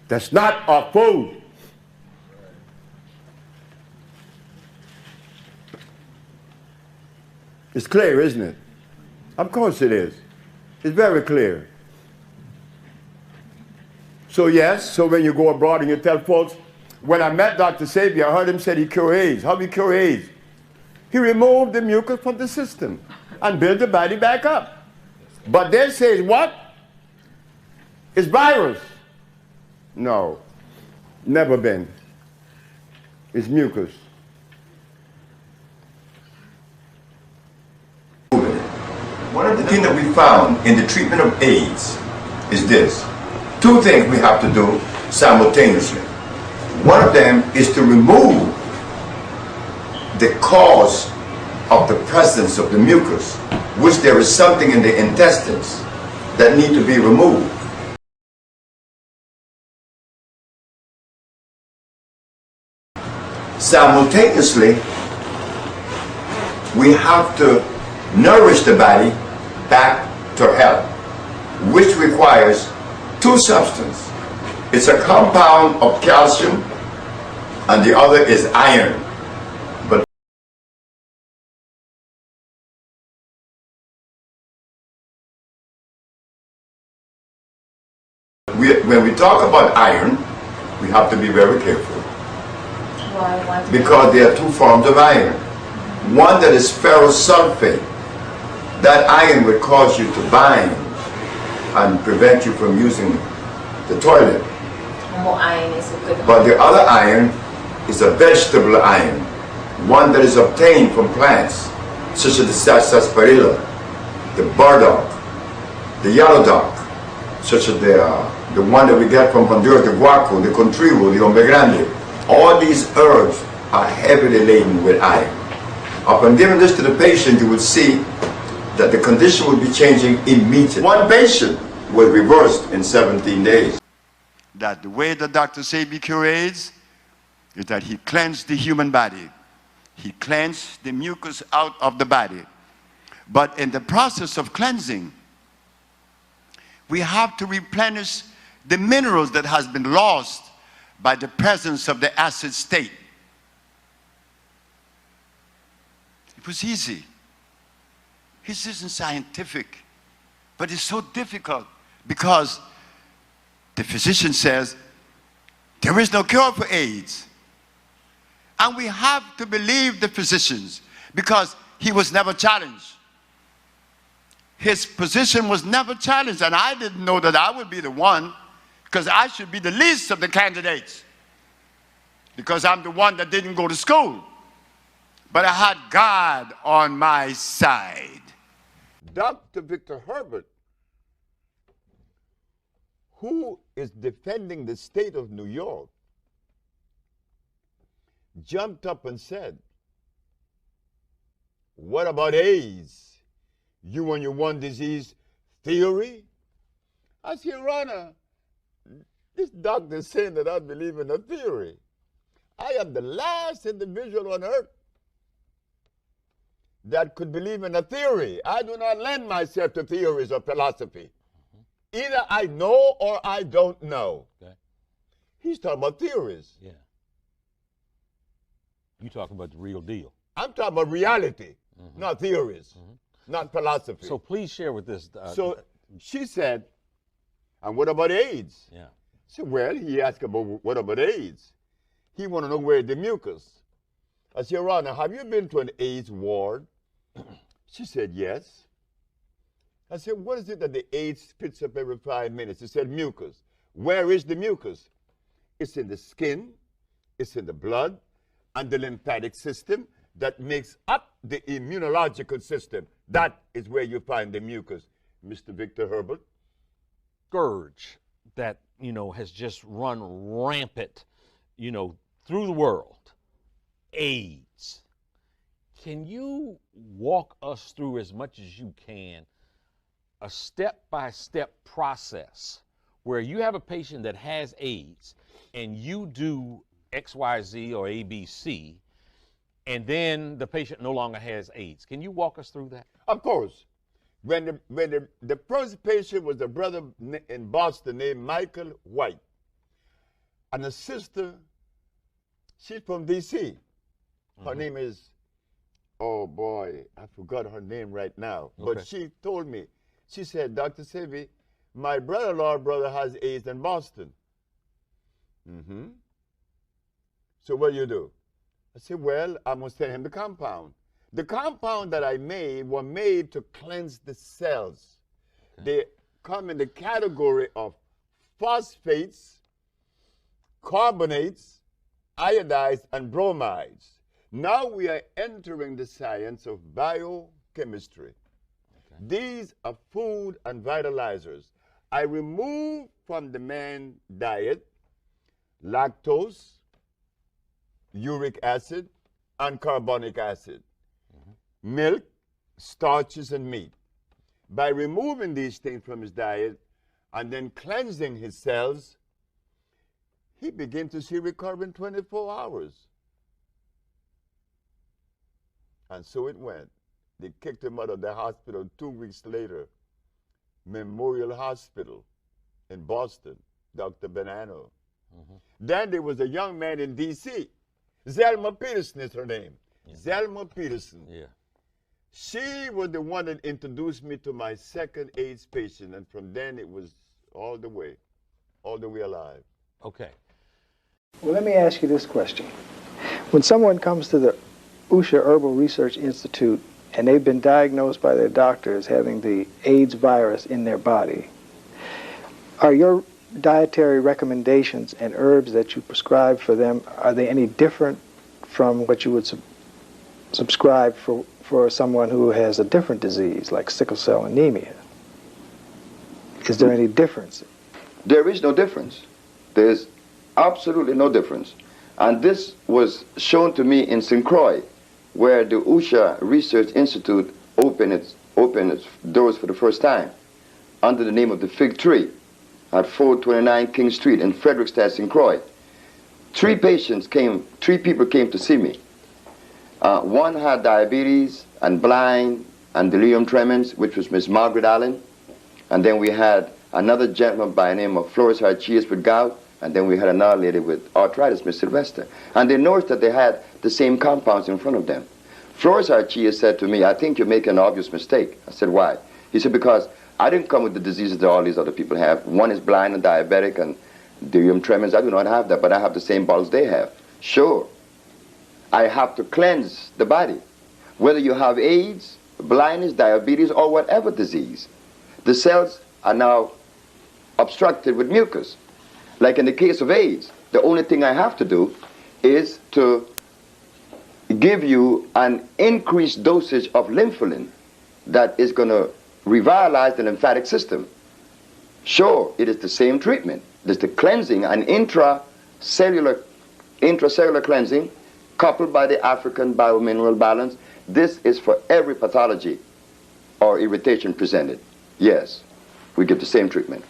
That's not our food. It's clear, isn't it? Of course it is. It's very clear. So yes, so when you go abroad and you tell folks, when I met Dr. Sebi, I heard him say he cure AIDS. How do you cure AIDS? He removed the mucus from the system and built the body back up. But they say what? It's virus. No, never been. It's mucus. One of the things that we found in the treatment of AIDS is this. Two things we have to do simultaneously. One of them is to remove the cause of the presence of the mucus, which there is something in the intestines that need to be removed. Simultaneously, we have to nourish the body back to health, which requires two substances. It's a compound of calcium and the other is iron. But when we talk about iron, we have to be very careful. Why? Because there are two forms of iron. One that is ferrosulfate. That iron would cause you to bind and prevent you from using the toilet. More iron is a good one. But the other iron is a vegetable iron, one that is obtained from plants, such as the sarsaparilla, the burdock, the yellow dock, such as the one that we get from Honduras, the guaco, the contrivo, the hombre grande. All these herbs are heavily laden with iron. Upon giving this to the patient, you will see that the condition will be changing immediately. One patient was reversed in 17 days. That the way that Dr. Sebi cures AIDS is that he cleansed the human body. He cleansed the mucus out of the body. But in the process of cleansing, we have to replenish the minerals that has been lost by the presence of the acid state. It was easy. This isn't scientific, but it's so difficult because the physician says there is no cure for AIDS. And we have to believe the physicians because he was never challenged. His position was never challenged, and I didn't know that I would be the one because I should be the least of the candidates because I'm the one that didn't go to school. But I had God on my side. Dr. Victor Herbert, who is defending the state of New York, jumped up and said, what about AIDS? You and your one disease theory? I said, Your Honor, this doctor is saying that I believe in a theory. I am the last individual on earth that could believe in a theory. I do not lend myself to theories or philosophy. Either I know or I don't know. Okay. He's talking about theories. Yeah. You talking about the real deal. I'm talking about reality, not theories, not philosophy. So please share with this. So she said, and what about AIDS? Yeah. So, well, he asked about what about AIDS? He want to know where the mucus. I said, Your Honor, have you been to an AIDS ward? She said, yes. I said, what is it that the AIDS spits up every 5 minutes? She said, mucus. Where is the mucus? It's in the skin, it's in the blood, and the lymphatic system that makes up the immunological system. That is where you find the mucus, Mr. Victor Herbert. Scourge that, has just run rampant, through the world. AIDS. Can you walk us through as much as you can a step-by-step process where you have a patient that has AIDS and you do XYZ or ABC and then the patient no longer has AIDS. Can you walk us through that? Of course. When the first patient was a brother in Boston named Michael White, and a sister, she's from D.C. Her name is, oh boy, I forgot her name right now. Okay. But she told me, she said, Dr. Sebi, my brother-in-law brother has AIDS in Boston. So what do you do? I said, well, I'm going to send him the compound. The compound that I made were made to cleanse the cells. They come in the category of phosphates, carbonates, iodides, and bromides. Now we are entering the science of biochemistry. These are food and vitalizers. I remove from the man's diet lactose, uric acid, and carbonic acid, milk, starches, and meat. By removing these things from his diet and then cleansing his cells, he began to see recovery in 24 hours. And so it went. They kicked him out of the hospital 2 weeks later. Memorial Hospital in Boston, Dr. Bonanno. Then there was a young man in D.C., Zelma Peterson is her name. Zelma Peterson. Yeah. She was the one that introduced me to my second AIDS patient, and from then it was all the way alive. Okay. Well, let me ask you this question. When someone comes to the Usha Herbal Research Institute and they've been diagnosed by their doctors having the AIDS virus in their body, are your dietary recommendations and herbs that you prescribe for them, are they any different from what you would subscribe for someone who has a different disease, like sickle cell anemia? Is there any difference? There is no difference. There's absolutely no difference. And this was shown to me in St. Croix, where the Usha Research Institute opened its doors for the first time under the name of the Fig Tree at 429 King Street in Frederickstad, St. Croix. Three people came to see me. One had diabetes and blind and delirium tremens, which was Miss Margaret Allen. And then we had another gentleman by the name of Flores Archias with gout. And then we had another lady with arthritis, Miss Sylvester. And they noticed that they had the same compounds in front of them. Flores Archias said to me, I think you're making an obvious mistake. I said, why? He said, because I didn't come with the diseases that all these other people have. One is blind and diabetic and delirium tremens. I do not have that, but I have the same bottles they have. Sure. I have to cleanse the body. Whether you have AIDS, blindness, diabetes, or whatever disease, the cells are now obstructed with mucus. Like in the case of AIDS, the only thing I have to do is to give you an increased dosage of lympholine that is going to revitalize the lymphatic system. Sure, it is the same treatment. There's the cleansing, an intracellular cleansing coupled by the African biomineral balance. This is for every pathology or irritation presented. Yes, we give the same treatment.